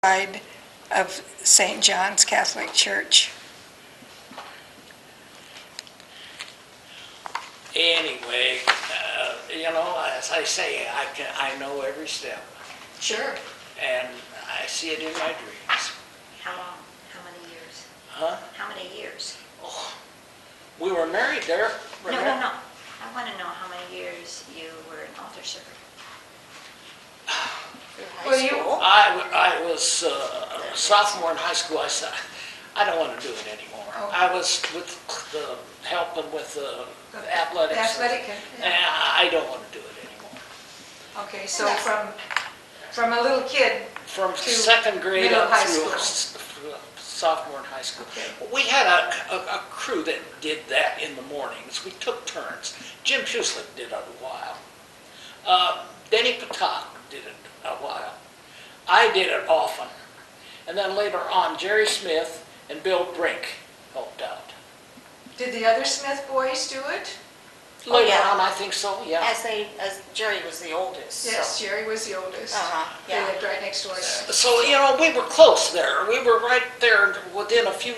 side of St. John's Catholic Church. Anyway, as I say, I know every step, Sure. and I see it in my dreams. How long? How many years? Huh? How many years? Oh, we were married there. No. I want to know how many years you were an altar server. Well, you- I was a sophomore in high school. I said, I don't want to do it anymore. Oh. I was helping with athletics. Athletic, yeah. And I don't want to do it anymore. Okay, so from a little kid, From To second grade middle up high through school. sophomore in high school. Okay. We had a crew that did that in the mornings. We took turns. Jim Shuslick did it a while. Denny Patak did it a while. I did it often. And then later on, Jerry Smith and Bill Brink helped out. did the other Smith boys do it? Later yeah. on, I think so, yeah. As Jerry was the oldest. Yes, So. Jerry was the oldest. They Yeah. lived right next door. So, we were close there. We were right there within a few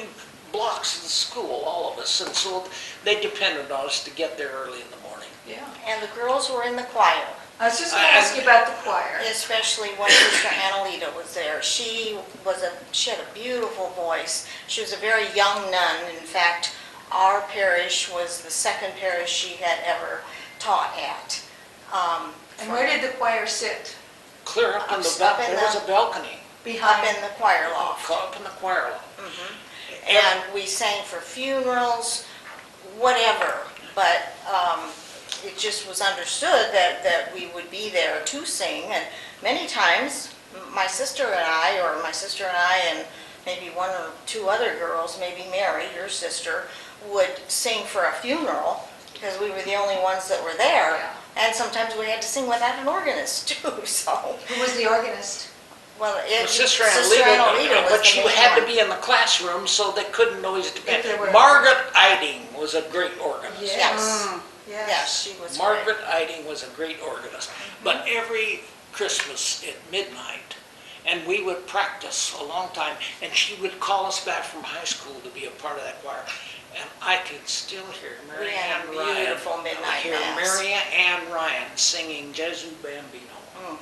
blocks of the school, all of us. And so they depended on us to get there early in the morning. Yeah. And the girls were in the choir, I was just going to ask you about the choir. especially when Sister Annalita was there. She had a beautiful voice. She was a very young nun. In fact, our parish was the second parish she had ever taught at. And where did the choir sit? Clear up in the Up in there was the- a balcony. Up Behind? in the choir loft. Up in the choir loft. And we sang for funerals, whatever, but it just was understood that we would be there to sing, and many times, my sister and I and maybe one or two other girls, maybe Mary, your sister, would sing for a funeral, because we were the only ones that were there, Yeah. and sometimes we had to sing without an organist too, so, Who was the organist? well, Well, Sister Annalita, Annalita was but the she main had to one. be in the classroom, so they couldn't always If they were- Margaret Eiding was a great organist. Yes. Yes. Yes, she was great. Margaret Eiding was a great organist. But every Christmas at midnight, and we would practice a long time, and she would call us back from high school to be a part of that choir. And I can still hear Mary We had Ann a Ryan. beautiful midnight I hear mass. Mary Ann Ryan singing Jesu Bambino.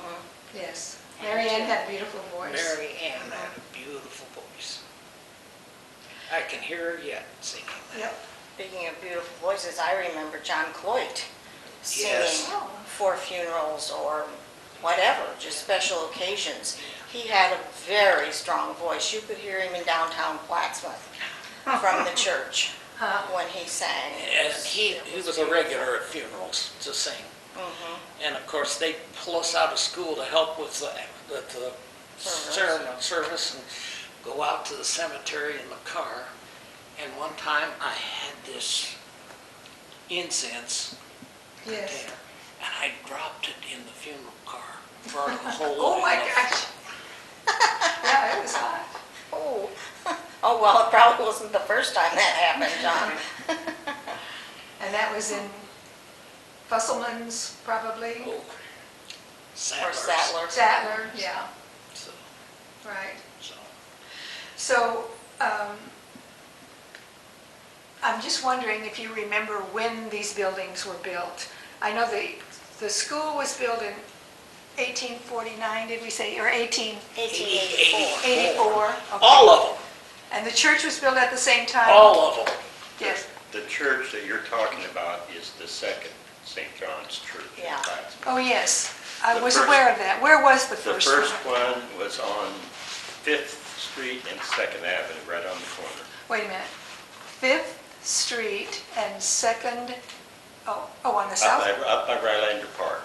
Yes. Mary Ann had a beautiful voice. Mary Ann had a beautiful voice. I can hear her yet singing that. Yep. Speaking of beautiful voices, I remember John Cloyd singing Yes. Oh. for funerals or whatever, just special occasions. He had a very strong voice. You could hear him in downtown Plattsmouth from the church when he sang. And he was a regular at funerals to sing. And of course, they'd pull us out of school to help with the ceremony service and go out to the cemetery in the car. And one time I had this incense Yes. container and I dropped it in the funeral car. Burned a hole Oh in my it. gosh. Yeah, it was hot. Oh, oh well, it probably wasn't the first time that happened, John. And that was in Fusselman's, probably. Oh, Or Sadler's. Sattler. Sattler, yeah, So, right. so. So, I'm just wondering if you remember when these buildings were built. I know the school was built in 1849, did we say, or 1884? 1884. Okay. All of them, And the church was built at the same time? all of them. Yes. The church that you're talking about is the second St. John's Church in Yeah. Plattsmouth. Oh, yes. I The was first- aware of that. Where was the The first first one? one was on 5th Street and 2nd Avenue, right on the corner. Wait a minute. 5th Street and 2nd, on the Up south? by Rylander Park.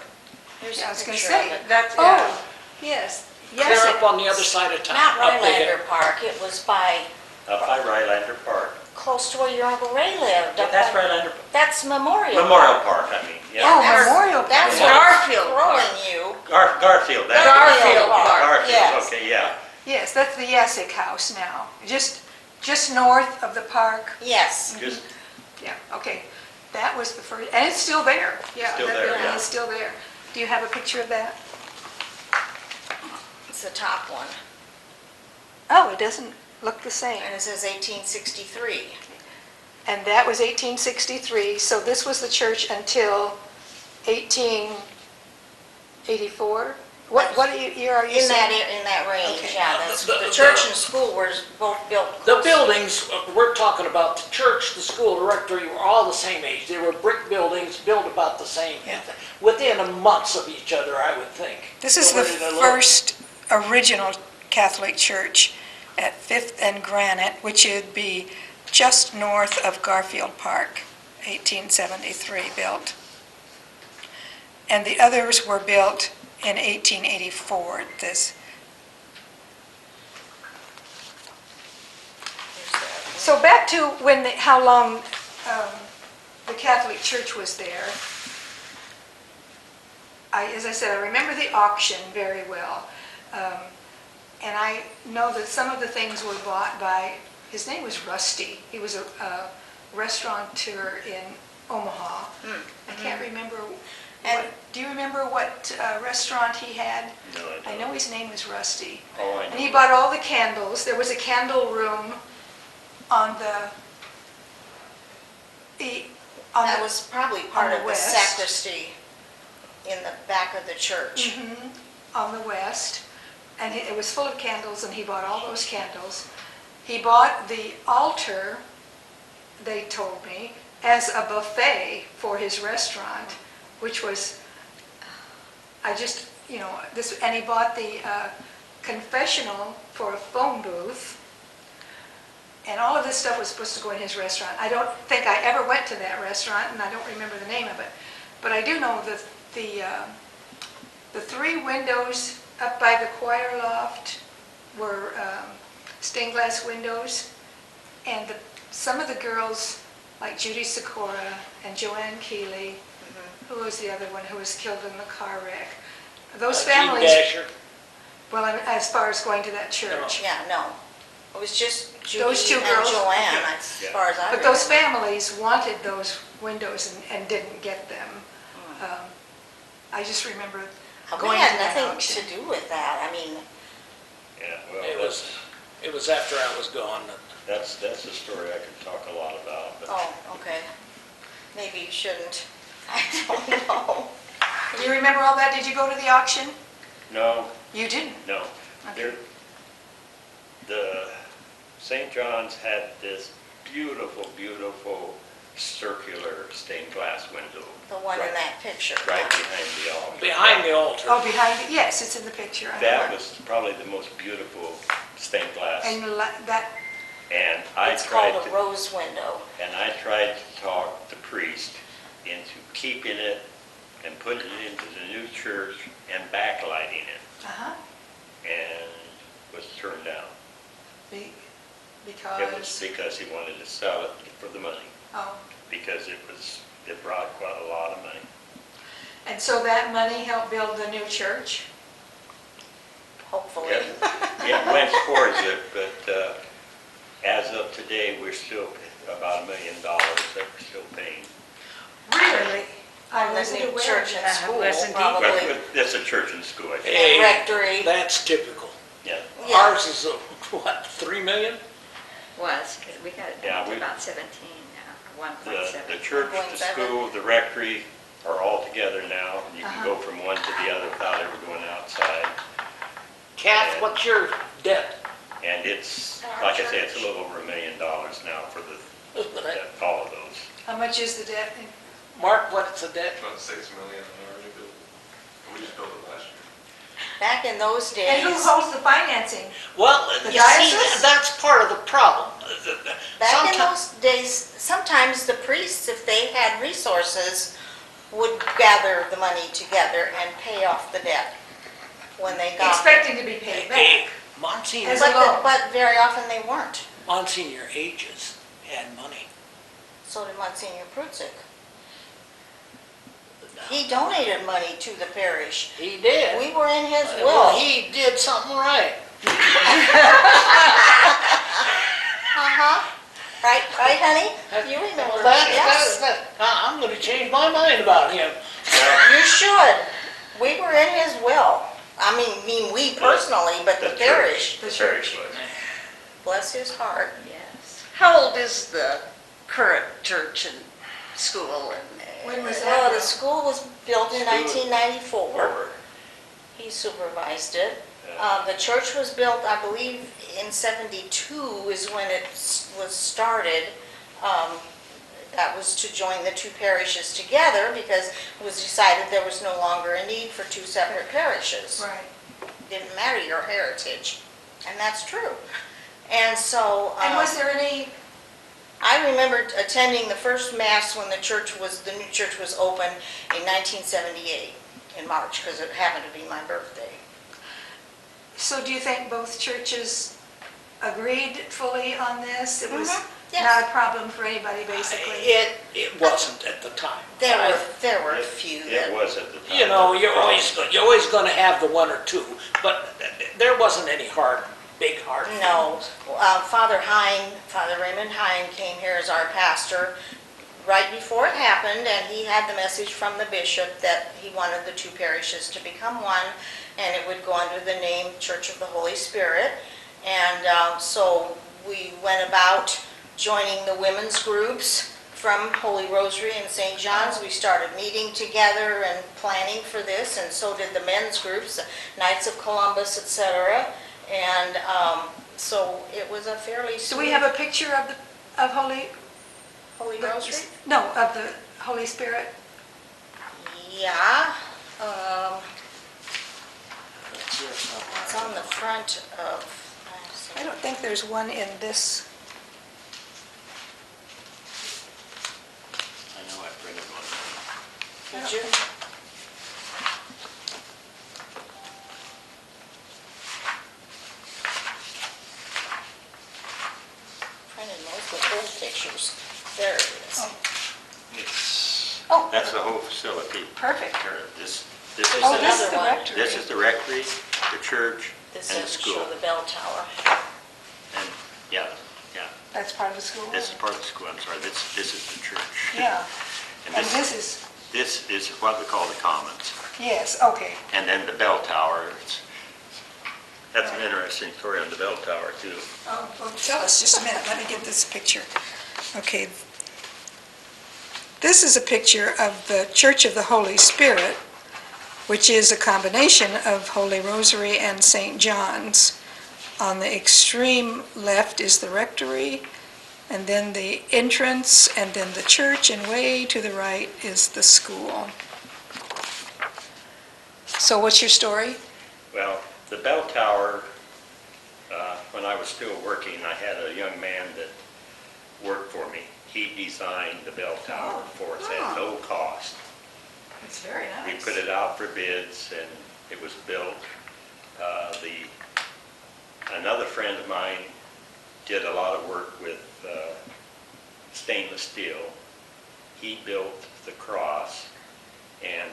Here's Yeah, I a was going to picture of say, it. that's, Yeah. oh, yes. Clear Yes, up on the other side of town. Not up the hill. Rylander Park, it was Up by Rylander Park. close to where your Uncle Ray lived. up That's by- Rylander, That's Memorial. Memorial Park, I mean, Oh, yeah. That's- Memorial Park. That's Yeah. what I'm Garfield Park. throwing you. Garfield, that's. Garfield Park, Garfield, yes. okay, yeah. Yes, that's the Yasik House now, just north of the park. Yes. Just, Yeah, okay. That was the first, and it's still there. Yeah, Still that there, building yeah. is still there. Do you have a picture of that? It's the top one. it doesn't look the same. And it says 1863. And that was 1863, so this was the church until 1884? What year are you In that, saying? in that range, Okay. yeah, that's, The- the church and school were both built The close. buildings, we're talking about the church, the school, the rectory, were all the same age. They were brick buildings, built about the same, within a months of each other, I would think. This is So the where did I look? first original Catholic church at Fifth and Granite, which would be just north of Garfield Park, 1873 built. And the others were built in 1884. Here's that. So back to how long the Catholic Church was there. As I said, I remember the auction very well. And I know that some of the things were bought by, his name was Rusty. He was a restaurateur in Omaha. I can't remember. Do you remember what restaurant he had? No, I I don't. know his name was Rusty. Oh, I And he know. bought all the candles. There was a candle room on That the was probably part on the of the west. sacristy in the back of the church. on the west, and it was full of candles, and he bought all those candles. He bought the altar, they told me, as a buffet for his restaurant, which was, and he bought the confessional for a phone booth, and all of this stuff was supposed to go in his restaurant. I don't think I ever went to that restaurant, and I don't remember the name of it, but I do know that the three windows up by the choir loft were stained glass windows, and some of the girls, like Judy Sikora and Joanne Keeley, who was the other one who was killed in the car wreck, those Gene families, Dasher. well, as far as going to that church. Yeah, no. It was just Judy Those two and girls? Joanne, Yeah. as Yeah. far as I But remember. those families wanted those windows and didn't get them. I just remember We going to had that nothing auction. to do with that. I mean, Yeah, well, It was after I was gone. that's a story I could talk a lot about, but oh, okay. Maybe you shouldn't. I don't know. You remember all that? Did you go to the auction? no, You didn't? no. Okay. The St. John's had this beautiful, beautiful circular stained glass window. The one in right- that picture. Right behind the altar. Behind the altar. Oh, behind it, yes, it's in the picture. I That know. was probably the most beautiful stained glass. And that, And I It's tried called a to, rose window. to talk the priest into keeping it and putting it into the new church and backlighting it, uh-huh, and was turned down. It was because, because he wanted to sell it for the money, oh, because it brought quite a lot of money. and so that money helped build the new church? Hopefully. It went towards it, but as of today, we're still about $1 million that we're still paying. Really? I On the wasn't new aware church of and that. school, wasn't probably. But that's a church and school, I think. Hey, rectory. That's typical. Yeah. Yeah. Ours is, what, 3 million? Was, because we got it Yeah, down to we- about 17 now, The 1.7. church, the 1.7. school, the rectory are all together now. You can go from one to the other without ever going outside. Kath, what's your debt? And it's, like I say, it's a little over $1 million now for all of those. How much is the debt? Mark, what's the debt? About 6 million on our new building. We just built it last year. Back in those days. And who holds the financing? Well, The you see, diocese? that's part of the problem. Back in Sometimes- those days, sometimes the priests, if they had resources, would gather the money together and pay off the debt when they got. Expecting to be paid Hey, back. Monsignor, As a loan. But very often they weren't. Monsignor Aegis had money. So did Monsignor Prutzik. He donated money to the parish. He did. We were in his Well, will. he did something right. Uh-huh. Right, honey? You remember, yes. I'm gonna change my mind about him. You should. We were in his will. I mean we personally, but the parish. The Parish church. was. bless his heart. Yes. How old is the current church and school and? When was that Well, the built? school was built in School- 1994. Forward. He supervised it. Yeah. The church was built, I believe, in 72 is when it was started. That was to join the two parishes together because it was decided there was no longer a need for two separate parishes. Right. Didn't matter your heritage, and that's true. And so, And was there any, I remember attending the first mass when the new church was open in 1978 in March, because it happened to be my birthday. so do you think both churches agreed fully on this? It was Yes. not a problem for anybody, basically? It wasn't at the time. There were a few It that, was at the time. You know, you're always gonna have the one or two, but there wasn't any big hard no. feelings. Father Raymond Hine came here as our pastor right before it happened, and he had the message from the bishop that he wanted the two parishes to become one, and it would go under the name Church of the Holy Spirit. And so we went about joining the women's groups from Holy Rosary and St. John's. We started meeting together and planning for this, and so did the men's groups, Knights of Columbus, etc. And so it was a fairly Do we have a picture of Holy Rosary? No, of the Holy Spirit? Yeah. It's here somewhere. It's on the front of, I don't think there's one in this. I know I printed one. did you? Printed most of the old pictures. There it is. It's, Oh, that's the whole facility. perfect. Here, This There's is, Oh, this is another the one. rectory. this is the rectory, the church, This and the doesn't school. show the bell tower. And, yeah, That's part of the school? this is part of the school, I'm sorry, this is the church. Yeah, And and this this is, is what we call the commons. yes, okay. And then the bell tower, that's an interesting story on the bell tower too. Oh, well, tell us, just a minute, let me get this picture. Okay. This is a picture of the Church of the Holy Spirit, which is a combination of Holy Rosary and St. John's. On the extreme left is the rectory, and then the entrance, and then the church, and way to the right is the school. So what's your story? Well, the bell tower, when I was still working, I had a young man that worked for me. He designed the bell tower for us at no cost. It's very We put it out for bids and it was built. Another friend of mine did a lot of work with stainless steel. He built the cross, and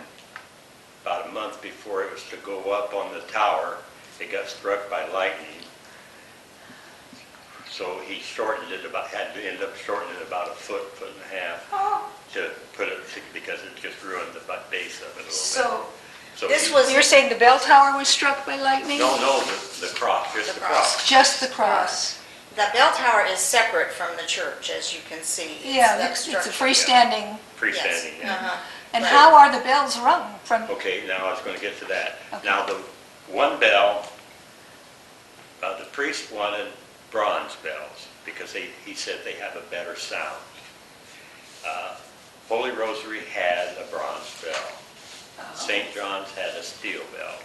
about a month before it was to go up on the tower, it got struck by lightning. So he had to end up shortening it about a foot and a half Oh, to put it, because it just ruined the base of it a little bit. so So This he- was you're saying the bell tower was struck by lightning? No, the cross, just The the cross. cross. Just the cross? The bell tower is separate from the church, as you can see. Yeah, that it's a structure. freestanding. Freestanding, yeah. Uh-huh. And Right. how are the bells rung from? Okay, now I was going to get to that. Okay. Now, the one bell, the priest wanted bronze bells because he said they have a better sound. Holy Rosary had a bronze bell. St. John's had a steel bell.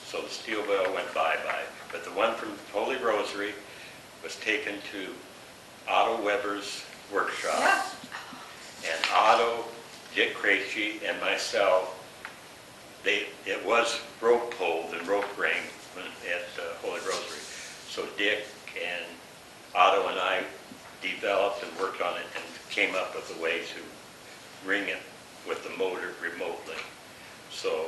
So the steel bell went bye-bye. But the one from Holy Rosary was taken to Otto Weber's workshop. Yeah. And Otto, Dick Krejci, and myself, it was rope pulled and rope ring at Holy Rosary. So Dick and Otto and I developed and worked on it and came up with a way to ring it with the motor remotely. So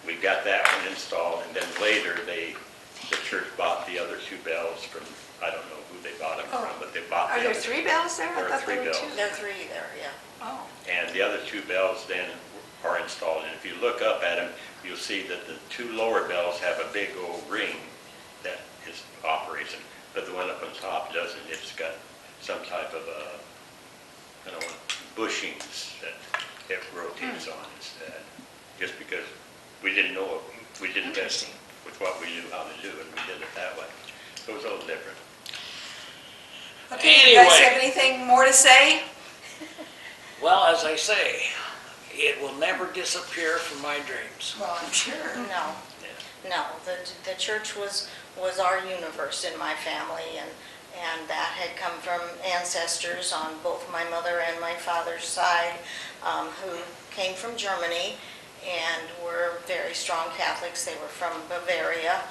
we got that one installed, and then later the church bought the other two bells from, I don't know who they bought them Oh. from, but they bought Are the there other. 3 bells there? There I are thought 3 there were bells. 2. There are 3 there, yeah. Oh, And the other 2 bells then are installed, and if you look up at them, you'll see that the 2 lower bells have a big old ring that is operation. but the one up on top doesn't. It's got some type of bushings that it rotates on instead. Just because we didn't know, we did the best Interesting. with what we knew how to do, and we did it that way. So it was a little different. Okay, you guys Anyway. have anything more to say? Well, as I say, it will never disappear from my dreams. Well, I'm sure. No, no, the church was our universe in my family, and that had come from ancestors on both my mother and my father's side, who came from Germany and were very strong Catholics. They were from Bavaria,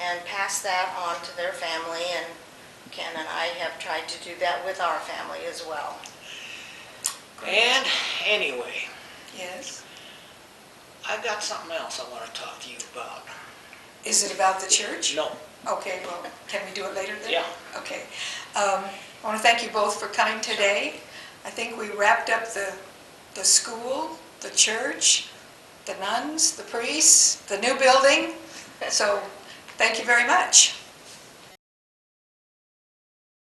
and passed that on to their family, and Ken and I have tried to do that with our family as well. And anyway, Yes. I've got something else I want to talk to you about. Is it about the church? No, Okay, well, can we do it later then? Yeah. Okay. I want to thank you both for coming today. I think we wrapped up the school, the church, the nuns, the priests, the new building. So, thank you very much.